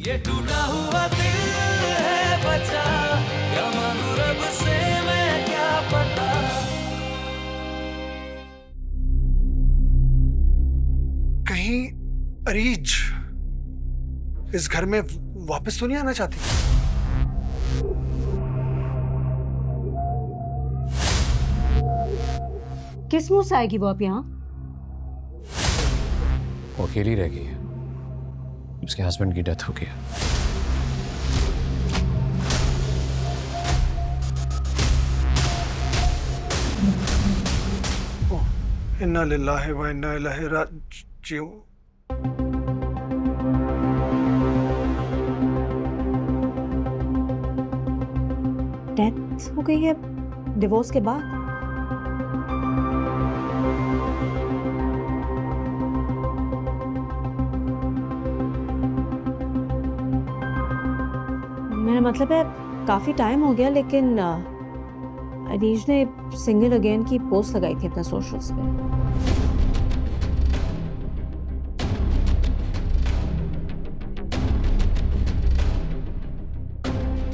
ये टूटा हुआ दिल है बचा, क्या मांगू रब से मैं क्या पता। कहीं अरीज इस घर में वापस तो नहीं आना चाहती? किस मुंह से आएगी वो अब यहाँ? वो अकेली रह गई है, उसके हस्बैंड की डेथ हो गई है। इन्ना लिल्लाहि व इन्ना इलैहि राजिऊन। डेथ हो गई है डिवोर्स के बाद? मेरा मतलब है काफी टाइम हो गया, लेकिन अनीश ने सिंगल अगेन की पोस्ट लगाई थी अपने सोशल्स पे।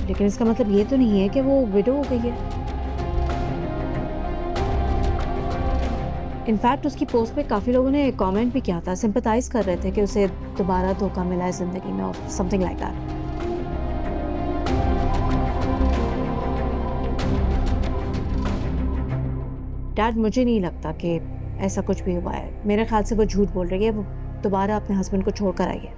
लेकिन इसका मतलब ये तो नहीं है कि वो विडो हो गई है। इनफैक्ट उसकी पोस्ट पे काफी लोगों ने कमेंट भी किया था, सिंपैथाइज कर रहे थे कि उसे दोबारा धोखा मिला है जिंदगी में और समथिंग लाइक दैट। डैड, मुझे नहीं लगता कि ऐसा कुछ भी हुआ है। मेरे ख्याल से वो झूठ बोल रही है। वो दोबारा अपने हस्बैंड को छोड़कर आई है।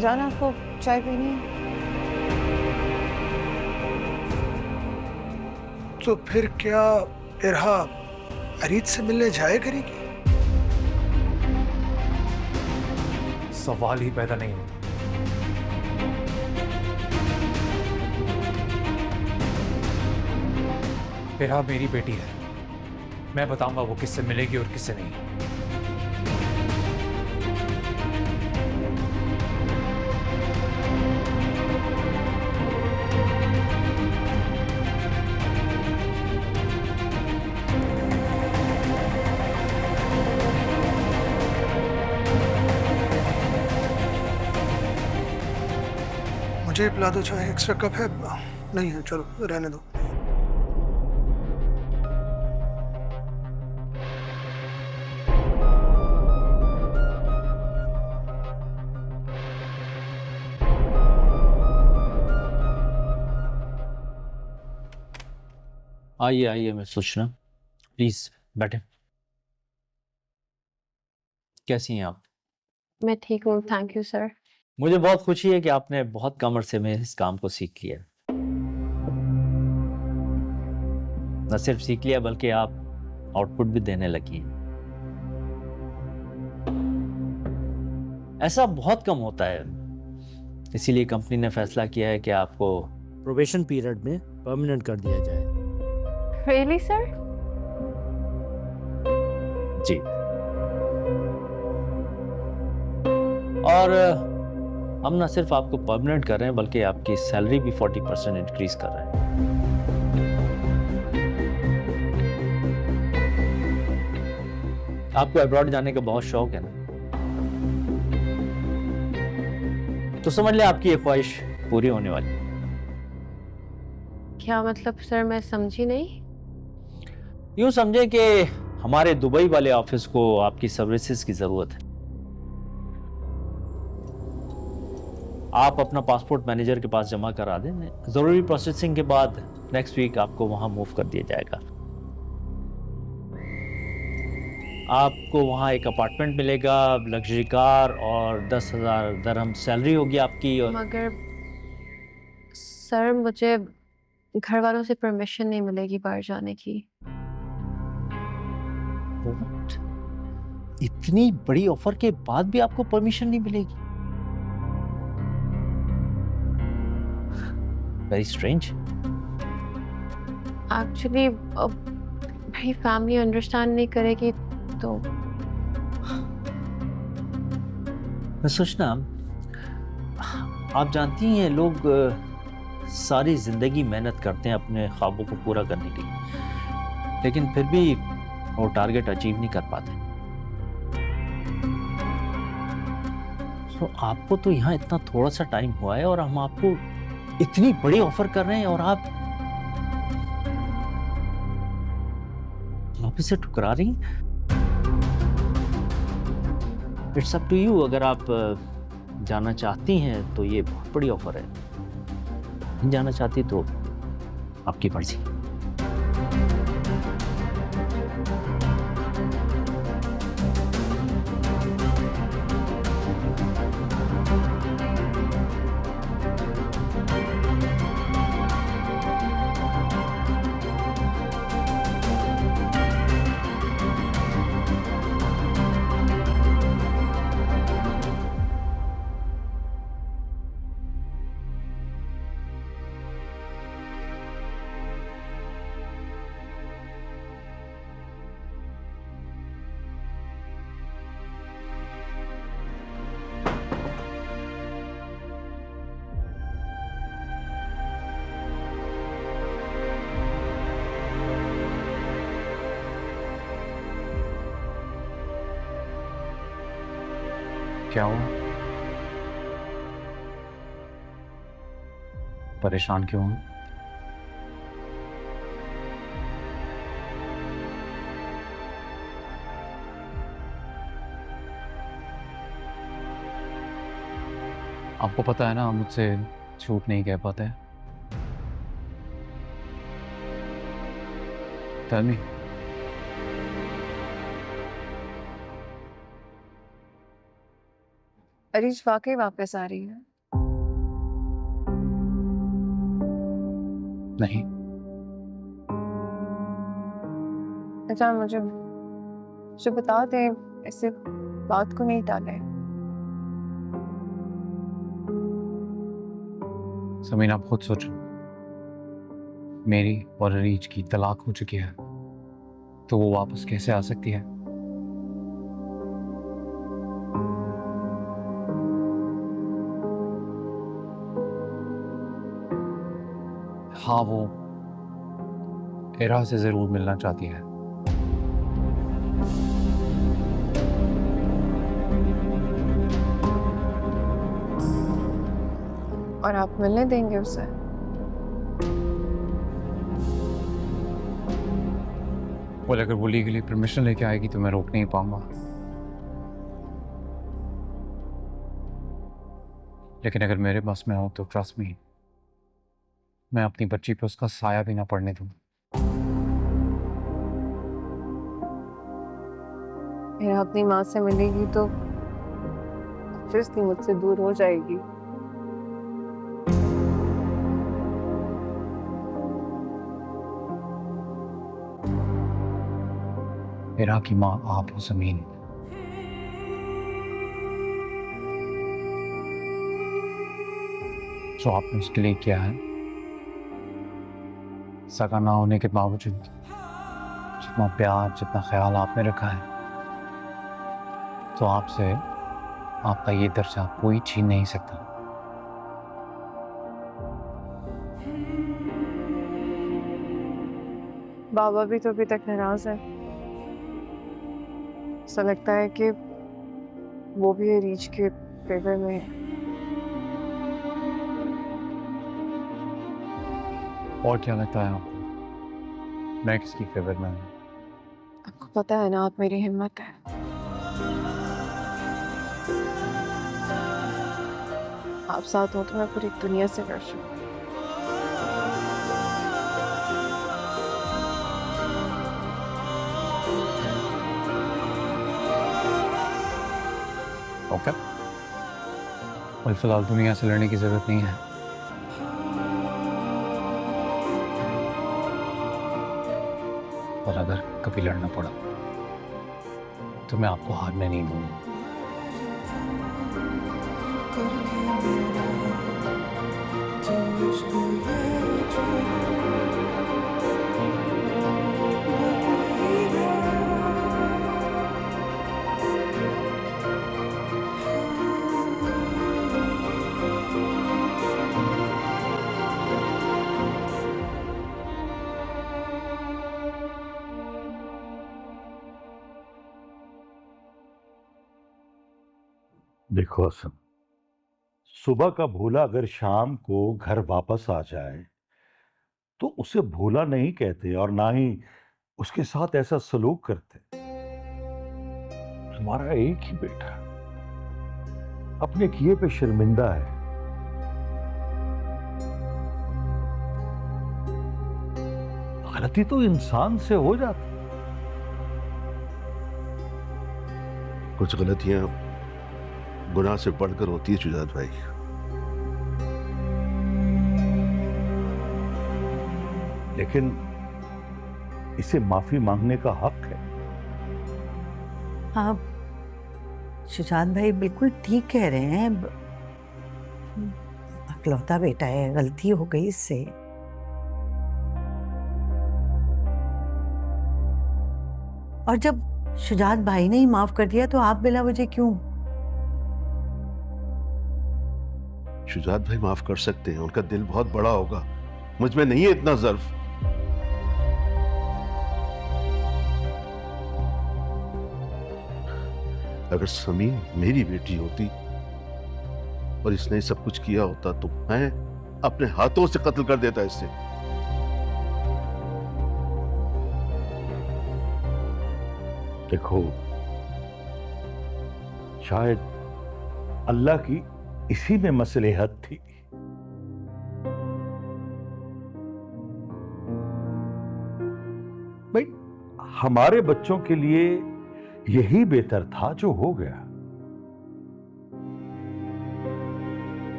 जान, आपको चाय पीनी है? तो फिर क्या इरहा अरीज से मिलने जाया करेगी? सवाल ही पैदा नहीं होता। फिर मेरी बेटी है, मैं बताऊंगा वो किससे मिलेगी और किससे नहीं। मुझे पिला दो चाय, एक्स्ट्रा कप है? नहीं है, चलो रहने दो। आइए आइए, मैं सोचना, प्लीज बैठे। कैसी हैं आप? मैं ठीक हूँ, थैंक यू सर। मुझे बहुत खुशी है कि आपने बहुत कम अरसे में इस काम को सीख लिया। न सिर्फ सीख लिया बल्कि आप आउटपुट भी देने लगी हैं। ऐसा बहुत कम होता है, इसीलिए कंपनी ने फैसला किया है कि आपको प्रोबेशन पीरियड में परमानेंट कर दिया जाए। Really sir? जी। और हम ना सिर्फ आपको परमानेंट कर रहे हैं बल्कि आपकी सैलरी भी 40% इंक्रीज कर रहे हैं। आपको अब्रॉड जाने का बहुत शौक है ना, तो समझ ले आपकी ये ख्वाहिश पूरी होने वाली है। क्या मतलब सर, मैं समझी नहीं। यूं समझे कि हमारे दुबई वाले ऑफिस को आपकी सर्विसेज की जरूरत है। आप अपना पासपोर्ट मैनेजर के पास जमा करा दें, जरूरी प्रोसेसिंग के बाद नेक्स्ट वीक आपको वहां मूव कर दिया जाएगा। आपको वहां एक अपार्टमेंट मिलेगा, लग्जरी कार और 10,000 दिरहम सैलरी होगी आपकी। और मगर सर, मुझे घर वालों से परमिशन नहीं मिलेगी बाहर जाने की। What? इतनी बड़ी ऑफर के बाद भी आपको परमिशन नहीं मिलेगी? Very strange. एक्चुअली मेरी फैमिली अंडरस्टैंड नहीं करेगी तो। मैं सोचना, आप जानती हैं लोग सारी जिंदगी मेहनत करते हैं अपने ख्वाबों को पूरा करने के लिए, लेकिन फिर भी वो टारगेट अचीव नहीं कर पाते। तो आपको तो यहाँ इतना थोड़ा सा टाइम हुआ है और हम आपको इतनी बड़ी ऑफर कर रहे हैं और आप इसे ठुकरा रही हैं। इट्स अप टू यू, अगर आप जाना चाहती हैं तो ये बहुत बड़ी ऑफर है, नहीं जाना चाहती तो आपकी मर्जी। क्या हुआ? परेशान क्यों हो? आपको पता है ना, हम मुझसे झूठ नहीं कह पाते। Tell me. अरीज वाकई वापस आ रही है? नहीं। अच्छा, मुझे बता दे, ऐसे बात को नहीं टाले। समीन, आप खुद सोचो, मेरी और अरीज की तलाक हो चुकी है, तो वो वापस कैसे आ सकती है? हाँ, वो इरा से जरूर मिलना चाहती है। और आप मिलने देंगे उसे? बोले अगर वो लीगली परमिशन लेके आएगी तो मैं रोक नहीं पाऊंगा, लेकिन अगर मेरे बस में हो तो ट्रस्ट मी, मैं अपनी बच्ची पे उसका साया भी ना पड़ने दूं। मेरा अपनी माँ से मिलेगी तो ऑब्वियसली मुझसे दूर हो जाएगी। इरा की माँ आप हो समीन। जो आपने उसके लिए किया है, सगा ना होने के बावजूद जितना प्यार, जितना ख्याल आपने रखा है, तो आपसे आपका ये दर्जा कोई छीन नहीं सकता। बाबा भी तो अभी तक नाराज है। ऐसा लगता है कि वो भी अरीज के फेवर में है। और क्या लगता है आपको, मैं किसकी फेवर में हूँ? आपको पता है ना, आप मेरी हिम्मत है। आप साथ हो तो मैं पूरी दुनिया से लड़ सकूं। ओके, और फिलहाल दुनिया से लड़ने की जरूरत नहीं है। और अगर कभी लड़ना पड़ा तो मैं आपको हारने नहीं दूंगा। देखो हसन, सुबह का भूला अगर शाम को घर वापस आ जाए तो उसे भूला नहीं कहते और ना ही उसके साथ ऐसा सलूक करते। तुम्हारा एक ही बेटा अपने किए पे शर्मिंदा है। गलती तो इंसान से हो जाती। कुछ गलतियां गुनाह से बढ़कर होती है शुजात भाई। लेकिन इसे माफी मांगने का हक है। हाँ, शुजात भाई बिल्कुल ठीक कह रहे हैं। अकलौता बेटा है, गलती हो गई इससे। और जब शुजात भाई ने ही माफ कर दिया तो आप बिना वजह क्यों? शुजात भाई माफ कर सकते हैं, उनका दिल बहुत बड़ा होगा, मुझ में नहीं है इतना ज़र्फ। अगर समीन मेरी बेटी होती और इसने सब कुछ किया होता तो मैं अपने हाथों से कत्ल कर देता इसे। देखो, शायद अल्लाह की इसी में मसलेहत थी। भाई, हमारे बच्चों के लिए यही बेहतर था जो हो गया।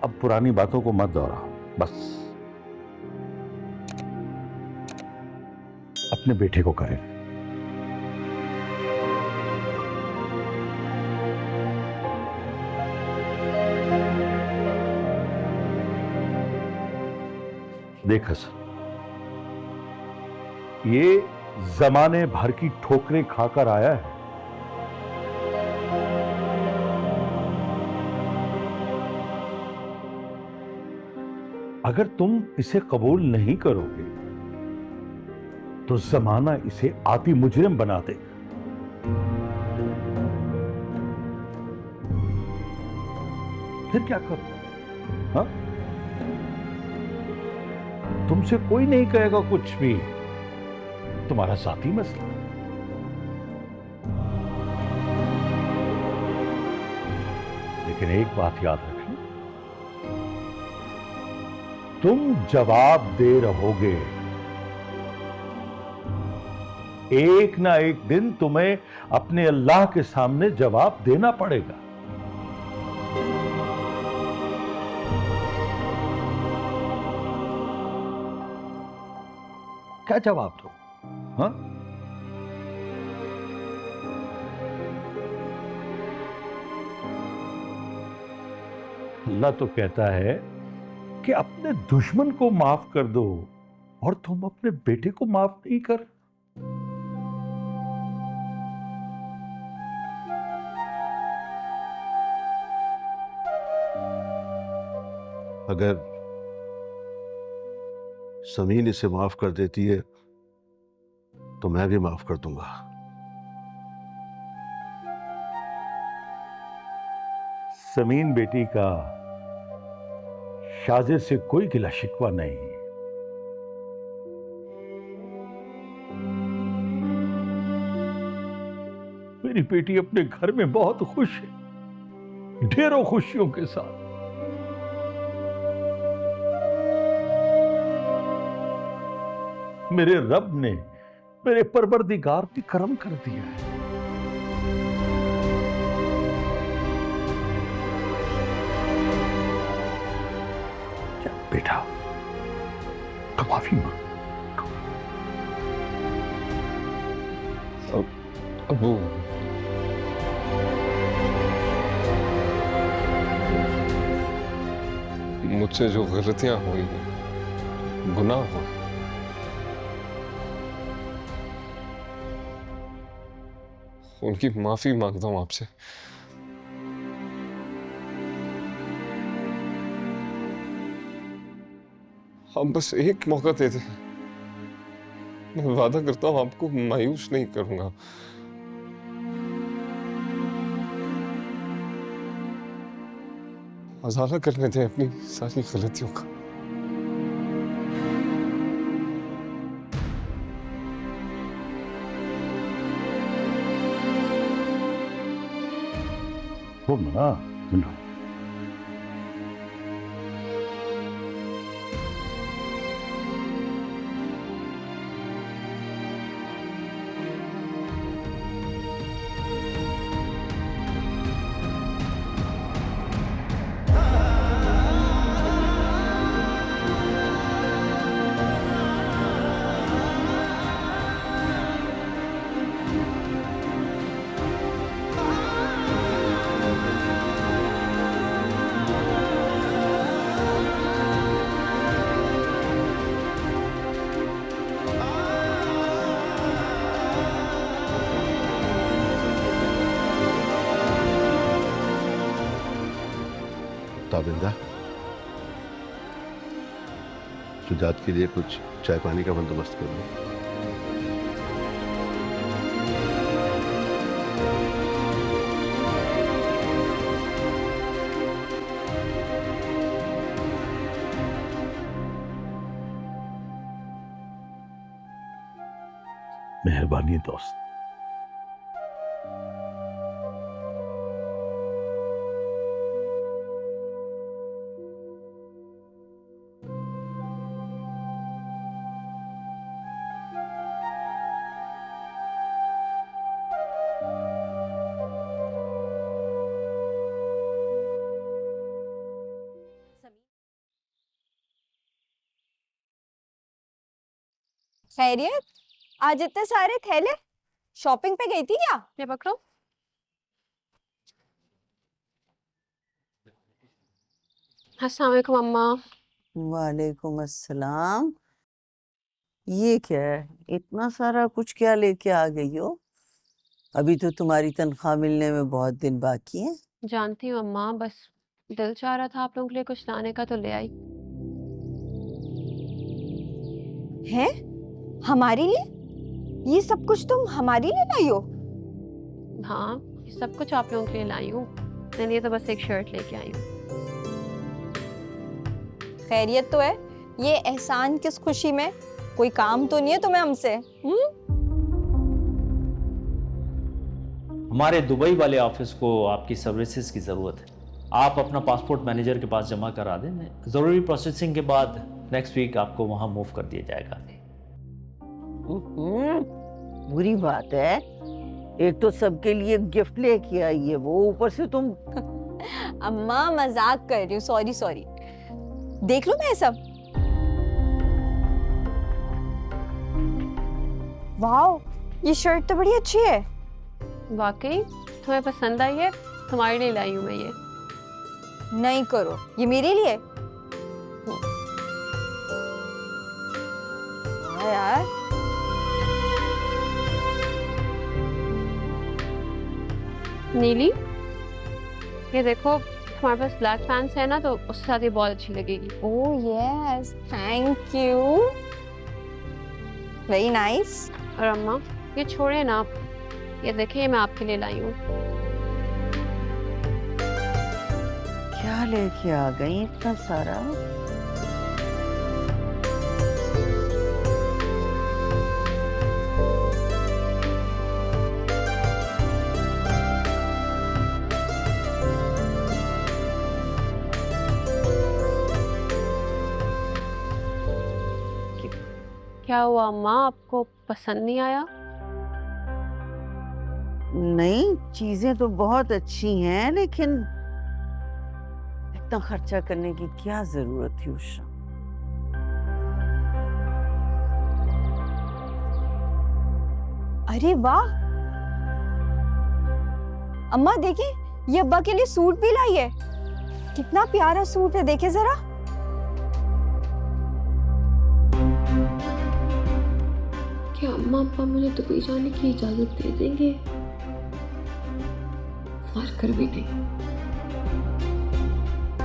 अब पुरानी बातों को मत दोहराओ, बस अपने बेटे को करें। देख हसन, ये जमाने भर की ठोकरें खाकर आया है। अगर तुम इसे कबूल नहीं करोगे तो जमाना इसे आती मुजरिम बना देगा। फिर क्या करो? हाँ, तुमसे कोई नहीं कहेगा कुछ भी, तुम्हारा साथी मसला। लेकिन एक बात याद रखना, तुम जवाब दे रहोगे। एक ना एक दिन तुम्हें अपने अल्लाह के सामने जवाब देना पड़ेगा। क्या जवाब दो? हाँ, अल्लाह तो कहता है कि अपने दुश्मन को माफ कर दो, और तुम अपने बेटे को माफ नहीं कर। अगर समीन इसे माफ कर देती है तो मैं भी माफ कर दूंगा। समीन बेटी का शाजिद से कोई गिला शिकवा नहीं। मेरी बेटी अपने घर में बहुत खुश है, ढेरों खुशियों के साथ। मेरे रब ने, मेरे परवरदिगार ने करम कर दिया है। बेटा, माफी मांग। अबू, मुझसे जो गलतियां हुई, गुनाह हुए, उनकी माफी मांगता हूं आपसे। हम बस एक मौका दे दें। मैं वादा करता हूं आपको मायूस नहीं करूंगा। अजाला करने दें अपनी सारी गलतियों का। वो ना सुनो, ताबिंदा, शुजात के लिए कुछ चाय पानी का बंदोबस्त कर लो। मेहरबानी दोस्त। खैरियत, आज इतने सारे थैले, शॉपिंग पे गई थी क्या? ये पकड़ो। अस्सलाम वालेकुम अम्मा। वालेकुम अस्सलाम। ये क्या है, इतना सारा कुछ क्या लेके आ गई हो? अभी तो तुम्हारी तनख्वाह मिलने में बहुत दिन बाकी है। जानती हूँ अम्मा, बस दिल चाह रहा था आप लोगों के लिए कुछ लाने का तो ले आई। हैं? हमारे लिए? ये सब कुछ तुम हमारे लिए लाई हो? हाँ, ये सब कुछ आप लोगों के लिए लाई हूँ। मेरे लिए तो बस एक शर्ट लेके आई हूँ। खैरियत तो है। ये एहसान किस खुशी में? कोई काम तो नहीं है तुम्हें हमसे? हमारे दुबई वाले ऑफिस को आपकी सर्विसेज की ज़रूरत है। आप अपना पासपोर्ट मैनेजर के पास जमा करा दें। ज़रूरी प्रोसेसिंग के बाद नेक्स्ट वीक आपको वहाँ मूव कर दिया जाएगा। बुरी बात है, एक तो सबके लिए गिफ्ट लेके आई है वो, ऊपर से तुम। अम्मा मजाक कर रही हूँ, सॉरी सॉरी। देख लो मैं सब। वाओ, ये शर्ट तो बड़ी अच्छी है। वाकई तुम्हें पसंद आई है? तुम्हारे लिए लाई हूँ मैं ये। नहीं करो, ये मेरे लिए। हाँ यार, नीली, ये देखो तुम्हारे पास ब्लैक पैंट्स है ना, तो उसके साथ ये बहुत अच्छी लगेगी। Oh yes, thank you, very nice. और अम्मा ये छोड़े ना, ये देखिए मैं आपके लिए लाई हूँ। क्या लेके आ गई इतना सारा? क्या हुआ अम्मा, आपको पसंद नहीं आया? नहीं, चीजें तो बहुत अच्छी हैं, लेकिन इतना खर्चा करने की क्या जरूरत थी उषा? अरे वाह अम्मा, देखिए ये अब्बा के लिए सूट भी लाई है। कितना प्यारा सूट है, देखे जरा। क्या अम्मा अब्बा मुझे दुबई जाने की इजाजत दे देंगे? मार कर भी नहीं।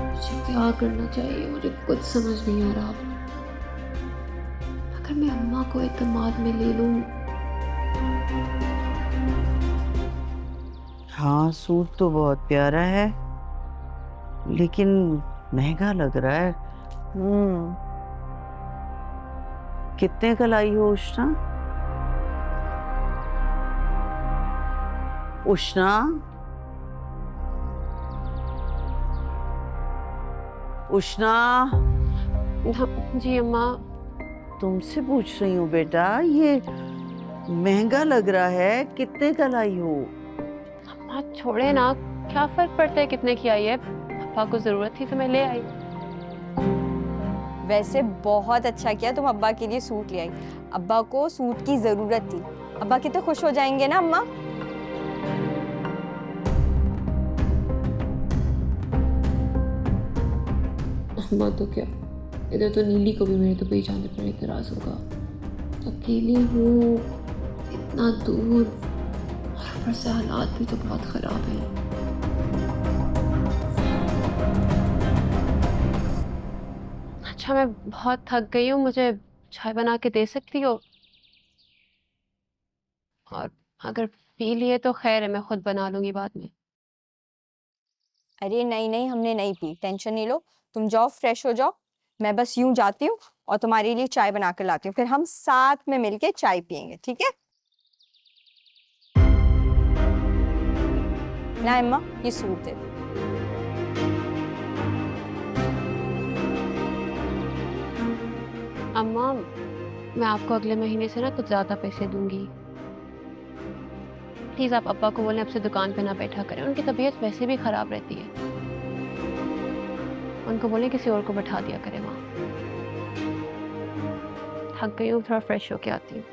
मुझे क्या करना चाहिए, मुझे कुछ समझ नहीं आ रहा। अगर मैं अम्मा को एतमाद में ले लूं। हाँ, सूट तो बहुत प्यारा है, लेकिन महंगा लग रहा है। कितने का लाई हो उष्णा? उष्णा, उष्णा, जी अम्मा। तुमसे पूछ रही हूँ बेटा, ये महंगा लग रहा है, कितने का लाई हो? अम्मा छोड़े ना, क्या फर्क पड़ता है कितने की आई है। पापा को जरूरत थी तो मैं ले आई। वैसे बहुत अच्छा किया तुम अब्बा के लिए सूट ले आई। अब्बा को सूट की जरूरत थी। अब्बा कितने खुश हो जाएंगे ना अम्मा। अम्मा तो क्या, इधर तो नीली को भी मेरे दुबई जाने पर इतराज होगा। अकेली हूँ, इतना दूर, और ऊपर से हालात भी तो बहुत खराब है। अच्छा मैं बहुत थक गई हूँ, मुझे चाय बना के दे सकती हो? और अगर पी लिए तो खैर है, मैं खुद बना लूंगी बाद में। अरे नहीं नहीं, हमने नहीं पी, टेंशन नहीं लो। तुम जाओ फ्रेश हो जाओ, मैं बस यूं जाती हूँ और तुम्हारे लिए चाय बना कर लाती हूँ, फिर हम साथ में मिलके चाय पियेंगे, ठीक है ना अम्मा? ये सूट दे। अम्मा मैं आपको अगले महीने से ना कुछ ज्यादा पैसे दूंगी। प्लीज आप अब्बा को बोलें अब से दुकान पे ना बैठा करें, उनकी तबीयत वैसे भी खराब रहती है। उनको बोलें किसी और को बैठा दिया करें वहाँ। थक गई हूँ, थोड़ा फ्रेश होके आती हूँ।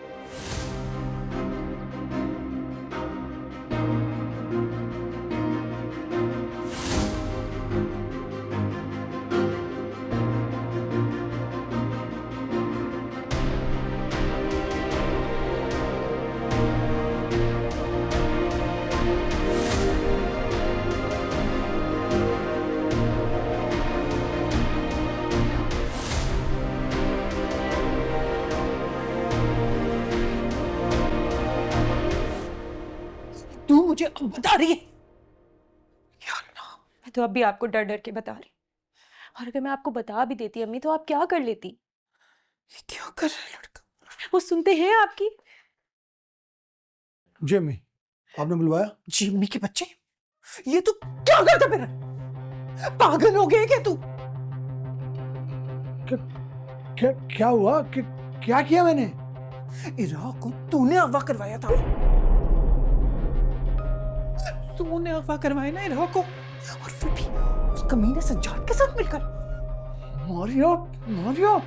तू मुझे अब बता रही है? मैं तो अब भी आपको डर डर के बता रही, और अगर मैं आपको बता भी देती अम्मी तो आप क्या कर लेती? क्या कर रहा है लड़का? वो सुनते हैं आपकी। जी अम्मी, आपने बुलवाया? जी अम्मी के बच्चे, ये तू क्या करता मेरा? पागल हो गए क्या तू? क्या क्या हुआ? क्या किया मैंने? इरा को तूने अगवा करवाया था। तूने अगवा करवाया ना इरा को, और फिर भी उस कमीने सज्जाद के साथ मिलकर। मारिया, मारिया,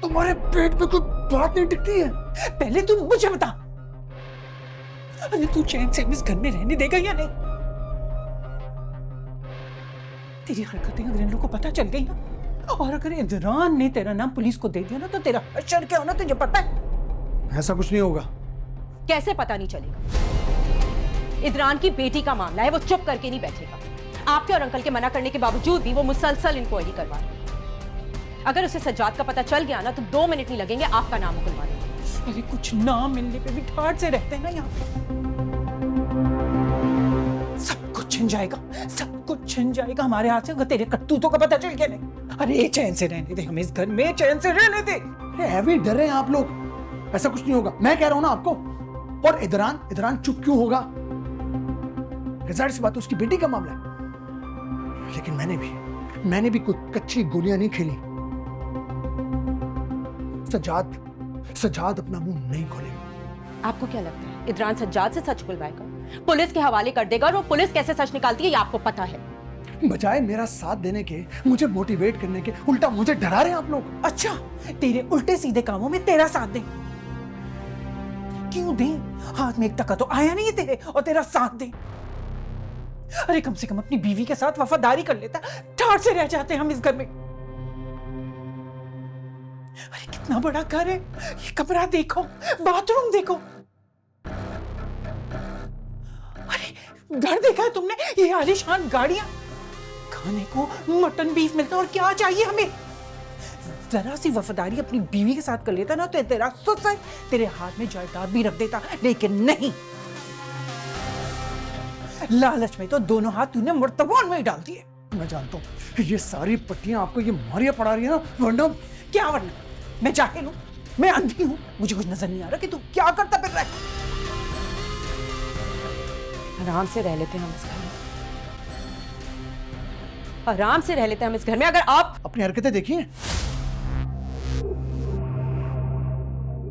तुम्हारे पेट में कोई बात नहीं टिकती है। पहले तू मुझे बता, अरे तू चैन से इस घर में रहने देगा या नहीं? तेरी हरकतें अगर इन लोगों को पता चल गई ना, और अगर इदरान ने तेरा नाम पुलिस को दे दिया ना, तो तेरा हश्र क्या होना तुझे पता है? ऐसा कुछ नहीं होगा। कैसे पता नहीं चलेगा? इदरान की बेटी का मामला है, वो चुप करके नहीं बैठेगा। आपके और अंकल के मना करने के बावजूद भी वो मुसलसल इंक्वायरी करवा रहे हैं। अगर उसे सज्जाद का पता चल गया ना, तो 2 मिनट नहीं लगेंगे आपका नाम खुलवा देंगे। अरे कुछ नाम मिलने पे भी ठाट से रहते हैं ना यहाँ पे। सब कुछ छिन जाएगा, सब कुछ छिन जाएगा हमारे हाथ से, अगर तेरे करतूतों का पता चल गया नहीं। अरे चैन से रहने दे हमें, इस घर में चैन से रहने दे। अरे डर रहे हैं आप लोग, ऐसा कुछ नहीं होगा। मैं कह रहा हूं ना आपको। और इदरान चुप क्यों होगा? जाहिर सी बात है उसकी बेटी का मामला है। लेकिन मैंने भी कोई कच्ची गोलियां नहीं खेली। सज्जाद अपना मुंह नहीं खोलेगा। आपको क्या लगता है इदरान सज्जाद से सच खुलवाएगा, पुलिस के हवाले कर देगा, और वो पुलिस कैसे सच निकालती है ये आपको पता है? बजाय मेरा साथ देने के, मुझे मोटिवेट करने के, उल्टा मुझे डरा रहे हैं आप लोग। अच्छा, तेरे उल्टे सीधे कामों में तेरा साथ दे। क्यों दे? हाथ में एक टका तो आया नहीं है तेरे, और तेरा साथ दे। अरे कम से कम अपनी बीवी के साथ वफादारी कर लेता, ठाट से रह जाते हम इस घर में। अरे कितना बड़ा घर है, ये कमरा देखो, बाथरूम देखो। अरे घर देखा है तुमने? ये आलीशान गाड़ियां, खाने को मटन बीफ मिलता, और क्या चाहिए हमें? जरा सी वफादारी अपनी बीवी के साथ कर लेता ना, तो तेरा ससुर तेरे हाथ में जायदाद भी रख देता, लेकिन नहीं। लालच में तो दोनों हाथ तूने मुर्तबान में ही डाल दिए। मैं जानता हूँ ये सारी पट्टियां आपको ये मारिया पड़ा रही है ना, वरना क्या वरना? मैं जाहिल हूँ, मैं अंधी हूँ, मुझे कुछ नजर नहीं आ रहा कि तू क्या करता फिर रहा है। आराम से रह लेते हैं हम इस घर में, आराम से रह लेते हैं हम इस घर में। अगर आप अपनी हरकतें देखिए,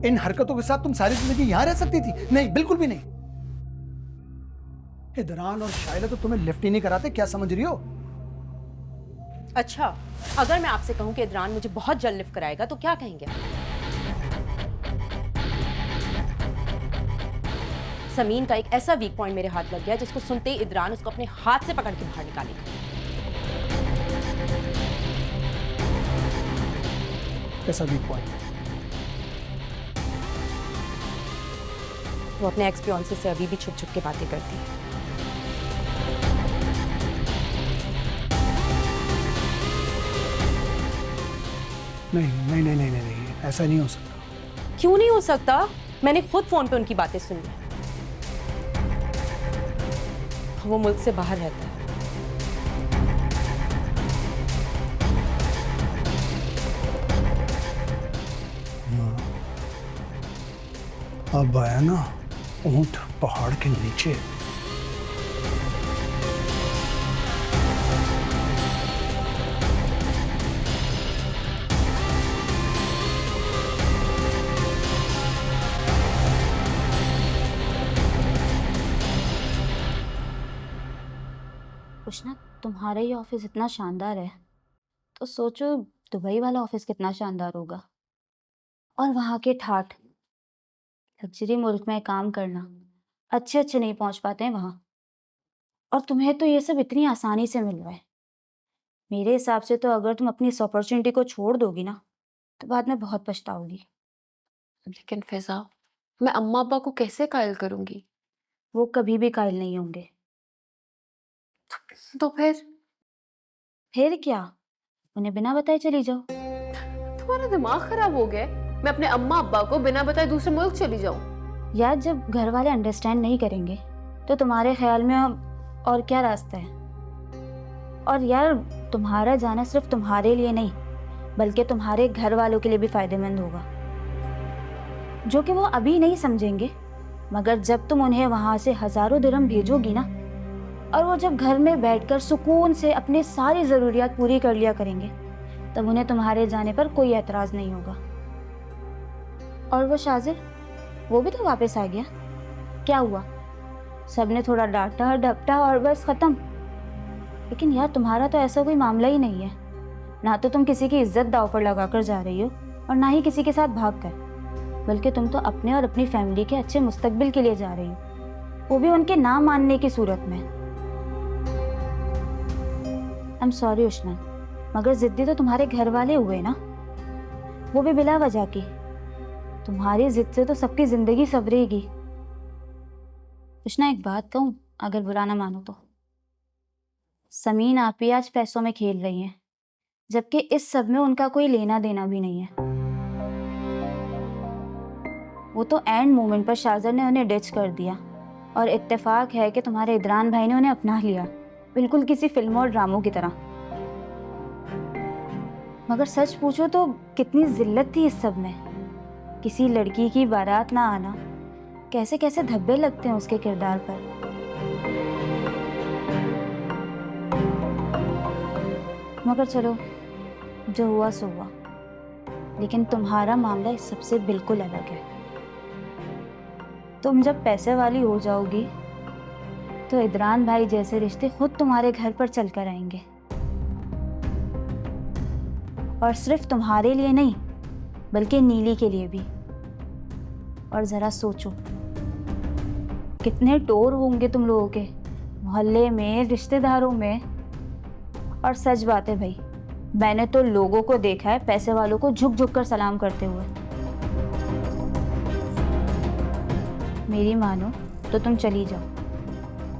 इन हरकतों के साथ तुम सारी जिंदगी यहां रह सकती थी? नहीं, बिल्कुल भी नहीं। इदरान और शाइला तो तुम्हें लिफ्ट ही नहीं कराते, क्या समझ रही हो? अच्छा, अगर मैं आपसे कहूं कि इदरान मुझे बहुत जल्द लिफ्ट कराएगा तो क्या कहेंगे? समीन का एक ऐसा वीक पॉइंट मेरे हाथ लग गया जिसको सुनते ही इदरान उसको अपने हाथ से पकड़ के बाहर निकालेगा। कैसा वीक पॉइंट? वो अपने एक्स फियांसे से अभी भी छुप छुप के बातें करती है। नहीं, ऐसा नहीं हो सकता। क्यों नहीं हो सकता? मैंने खुद फोन पे उनकी बातें सुनी है। वो मुल्क से बाहर रहता है। अब आया ना ऊंट पहाड़ के नीचे। उष्णा, तुम्हारा ही ऑफिस इतना शानदार है तो सोचो दुबई वाला ऑफिस कितना शानदार होगा। और वहाँ के ठाठ, लग्जरी मुल्क में काम करना, अच्छे नहीं पहुँच पाते हैं वहाँ, और तुम्हें तो ये सब इतनी आसानी से मिल रहा है। मेरे हिसाब से तो अगर तुम अपनी इस अपॉर्चुनिटी को छोड़ दोगी ना तो बाद में बहुत पछताओगी। लेकिन फैजा, मैं अम्मा अब्बा को कैसे कायल करूंगी? वो कभी भी कायल नहीं होंगे। तो फिर क्या? उन्हें बिना बताए चली जाओ। तुम्हारा दिमाग खराब हो गया है? मैं अपने अम्मा अब्बा को बिना बताए दूसरे मुल्क चली जाऊं? यार, जब घर वाले अंडरस्टैंड नहीं करेंगे तो तुम्हारे ख्याल में और क्या रास्ता है? और यार, तुम्हारा जाना सिर्फ तुम्हारे लिए नहीं बल्कि तुम्हारे घर वालों के लिए भी फायदेमंद होगा, जो कि वो अभी नहीं समझेंगे, मगर जब तुम उन्हें वहां से हजारों दिरहम भेजोगी ना, और वो जब घर में बैठकर सुकून से अपनी सारी ज़रूरियात पूरी कर लिया करेंगे, तब उन्हें तुम्हारे जाने पर कोई एतराज़ नहीं होगा। और वो शाजिर, वो भी तो वापस आ गया। क्या हुआ? सबने थोड़ा डांटा डपटा और बस ख़त्म। लेकिन यार, तुम्हारा तो ऐसा कोई मामला ही नहीं है। ना तो तुम किसी की इज्जत दांव पर लगा कर जा रही हो और ना ही किसी के साथ भाग कर, बल्कि तुम तो अपने और अपनी फैमिली के अच्छे मुस्तकबिल के लिए जा रही हो, वो भी उनके ना मानने की सूरत में। आई एम सॉरी उष्णा, मगर जिद्दी तो तुम्हारे घर वाले हुए ना, वो भी बिला वजह की। तुम्हारी जिद से तो सबकी जिंदगी संवरेगी। उष्णा, एक बात कहूँ, अगर बुरा ना मानो तो, समीन आप ही आज पैसों में खेल रही हैं, जबकि इस सब में उनका कोई लेना देना भी नहीं है। वो तो एंड मोमेंट पर शाजर ने उन्हें डिच कर दिया, और इत्तेफाक है कि तुम्हारे इदरान भाई ने उन्हें अपना लिया, बिल्कुल किसी फिल्मों और ड्रामों की तरह। मगर सच पूछो तो कितनी जिल्लत थी इस सब में। किसी लड़की की बारात ना आना, कैसे कैसे धब्बे लगते हैं उसके किरदार पर। मगर चलो, जो हुआ सो हुआ। लेकिन तुम्हारा मामला इस सबसे बिल्कुल अलग है। तुम जब पैसे वाली हो जाओगी तो इदरान भाई जैसे रिश्ते खुद तुम्हारे घर पर चलकर आएंगे, और सिर्फ तुम्हारे लिए नहीं बल्कि नीली के लिए भी। और जरा सोचो, कितने टोर होंगे तुम लोगों के मोहल्ले में, रिश्तेदारों में। और सच बात है भाई, मैंने तो लोगों को देखा है पैसे वालों को झुक झुक कर सलाम करते हुए। मेरी मानो तो तुम चली जाओ,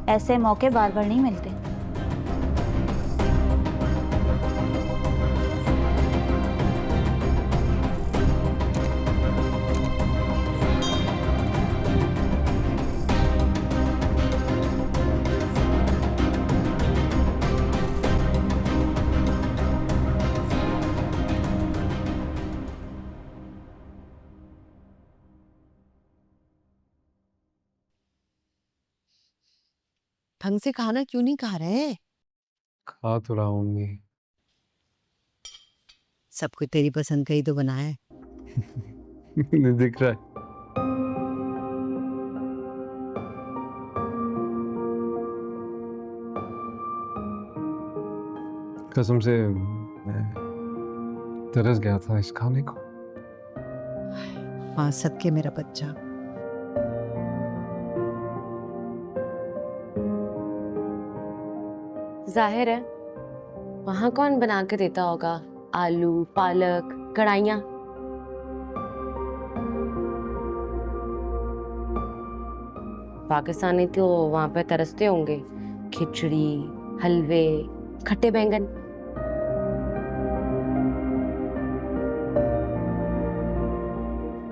ऐसे मौके बार बार नहीं मिलते। ढंग से खाना क्यों नहीं खा रहे? खा तो रहा हूँ मम्मी। सब कुछ तेरी पसंद का ही तो बनाया है। नहीं दिख रहा है। कसम से मैं तरस गया था इस खाने को। हाँ, सदके मेरा बच्चा। जाहिर है वहां कौन बना के देता होगा आलू पालक कढ़ाइयाँ। पाकिस्तानी तो वहां पे तरसते होंगे, खिचड़ी हलवे खट्टे बैंगन।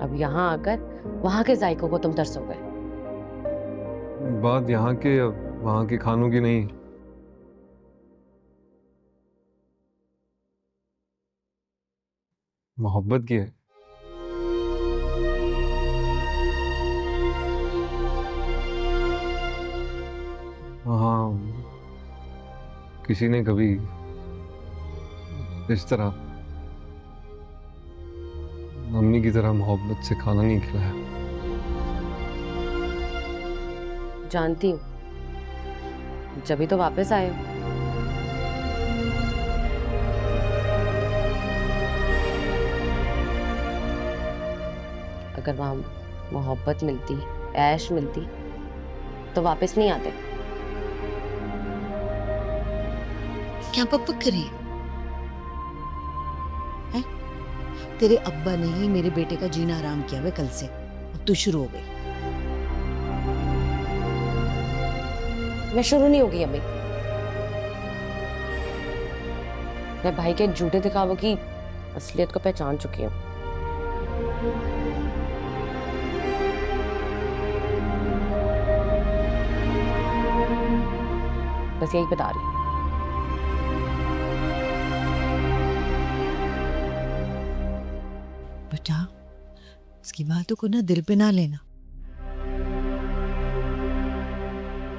अब यहाँ आकर वहां के जायकों को तुम तरसोगे। बात यहाँ के वहाँ के खानों की नहीं, मोहब्बत की है। हाँ, किसी ने कभी इस तरह मम्मी की तरह मोहब्बत से खाना नहीं खिलाया। जानती हूँ, जब तो वापस आए हो। अगर वहां मोहब्बत मिलती, ऐश मिलती तो वापस नहीं आते। क्या बकबक करी है? तेरे अब्बा ने ही मेरे बेटे का जीना आराम किया हुआ कल से, अब तू शुरू हो गई। मैं शुरू नहीं होगी अम्मी। मैं भाई के झूठे दिखावों की असलियत को पहचान चुकी हूँ। बस यही बता रही। बेटा, इसकी बातों को ना दिल पे ना लेना।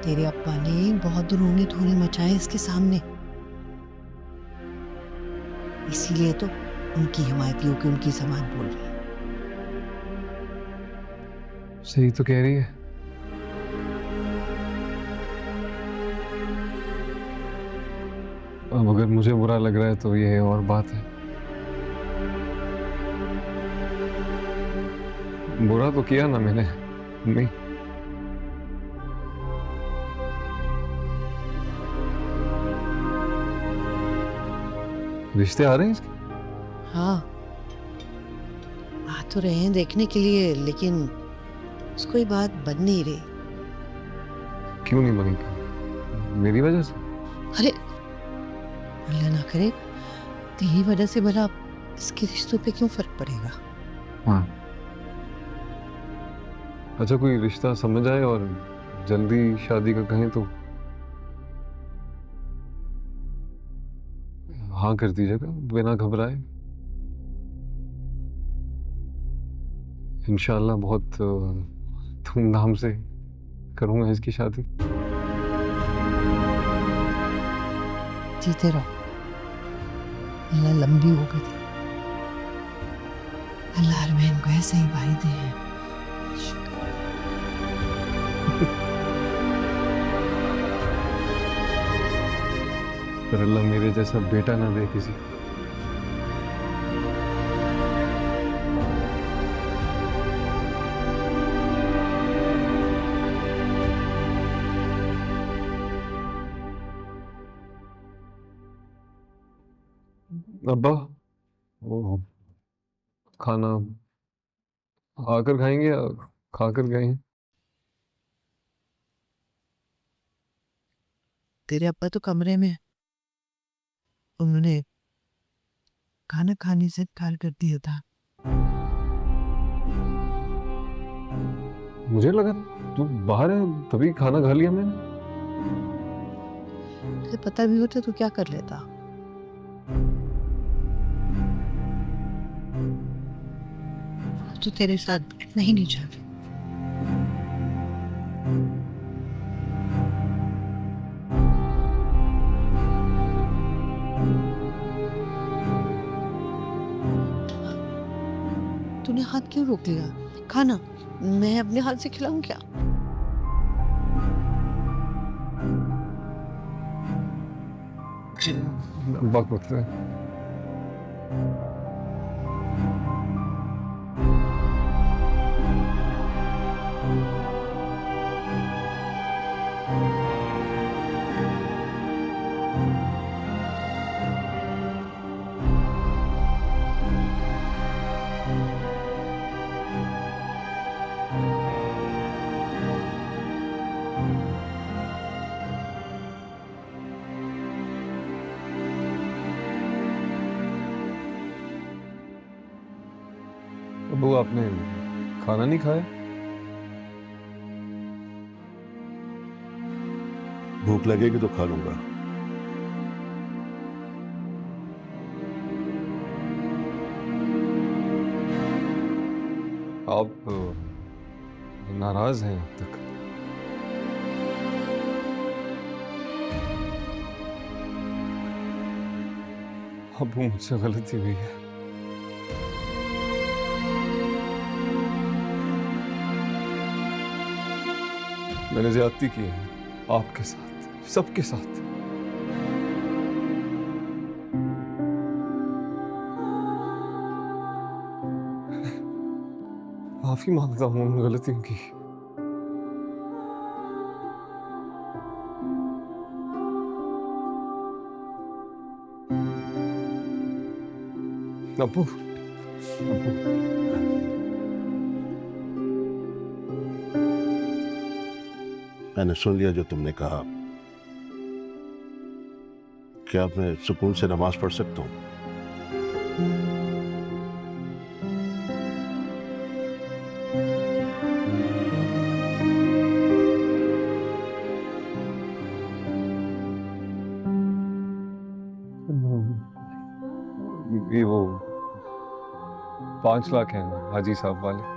तेरे अब्बा ने बहुत रोनी धोनी मचाए इसके सामने, इसीलिए तो उनकी हिमायतियों की उनकी जबान बोल रही है। सही तो कह रही है। अब अगर मुझे बुरा लग रहा है तो ये और बात है। बुरा तो किया ना मैंने मम्मी। रिश्ते आ रहे हैं इसके? हाँ, आ तो रहे हैं देखने के लिए, लेकिन उसको ये बात बन नहीं रही। क्यों नहीं बनेगी? मेरी वजह से? अरे अल्लाह ना करे तेरी वजह से भला इसके रिश्तों पे क्यों फर्क पड़ेगा? हाँ, अच्छा कोई रिश्ता समझ आए और जल्दी शादी का कहें तो हाँ कर दीजिएगा बिना घबराए। इंशाल्लाह बहुत धूमधाम से करूंगा इसकी शादी। जीते रहो, अल्लाह लंबी हो गई थी। अल्लाह हर बहन को ऐसे ही भाई दे। पर अल्लाह मेरे जैसा बेटा ना दे किसी को। अब्बा, वो खाना आकर खाएंगे या खाकर गए हैं? तेरे अब्बा तो कमरे में, उन्होंने खाना खाने से इनकार कर दिया था। मुझे लगा तू बाहर है तभी खाना खा लिया मैंने। तुझे पता भी होता तो क्या कर लेता? तो तेरे साथ बैठना ही नहीं चाहती। तूने हाथ क्यों रोक लिया? खाना मैं अपने हाथ से खिलाऊं क्या? वक्त वक्त है। अबू आपने खाना नहीं खाया? भूख लगेगी तो खा लूंगा। आप नाराज हैं अब तक? अबू मुझसे गलती हुई है। मैंने ज्यादती की है आपके साथ, सबके साथ। माफी मांगता हूँ उन गलतियों की। अबू, अबू। मैंने सुन लिया जो तुमने कहा। क्या मैं सुकून से नमाज पढ़ सकता हूँ? ये वो 5 लाख हैं हाजी साहब वाले।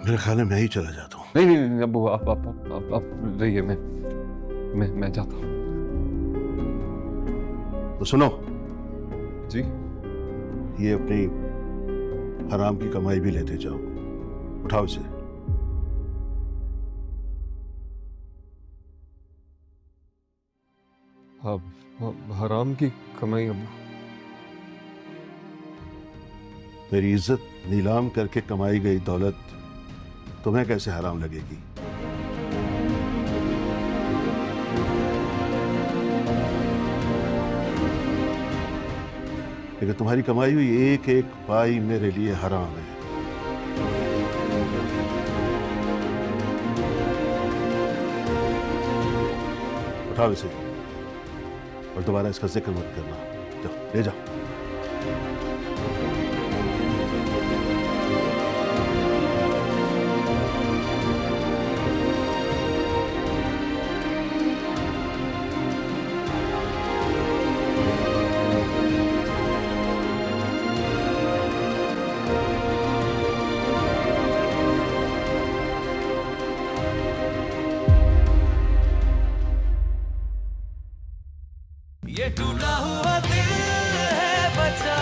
मेरे ख्याल में मैं ही चला जाता हूँ। नहीं नहीं नहीं अबू, आप रहिए, मैं जाता हूँ। तो सुनो जी। ये अपनी हराम की कमाई भी लेते जाओ। उठाओ इसे। अब हराम की कमाई अबू? मेरी इज्जत नीलाम करके कमाई गई दौलत तुम्हें कैसे हराम लगेगी? लेकिन तुम्हारी कमाई हुई एक एक पाई मेरे लिए हराम है। उठाओ इसे और दोबारा इसका जिक्र मत करना। जाओ, ले जाओ। ये टूटा हुआ दिल है बचा,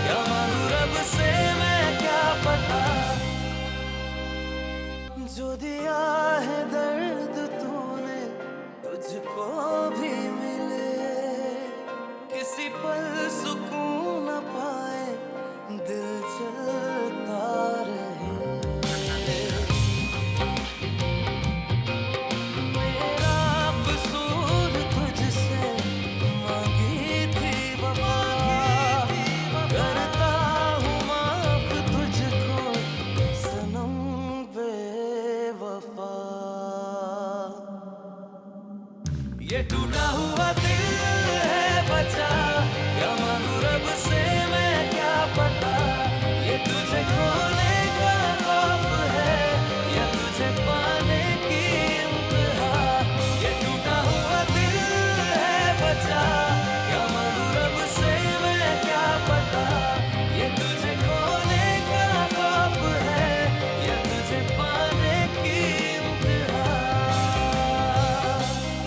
क्या मांगू रब से मैं क्या पता। जो दिया है दर्द तूने तुझको भी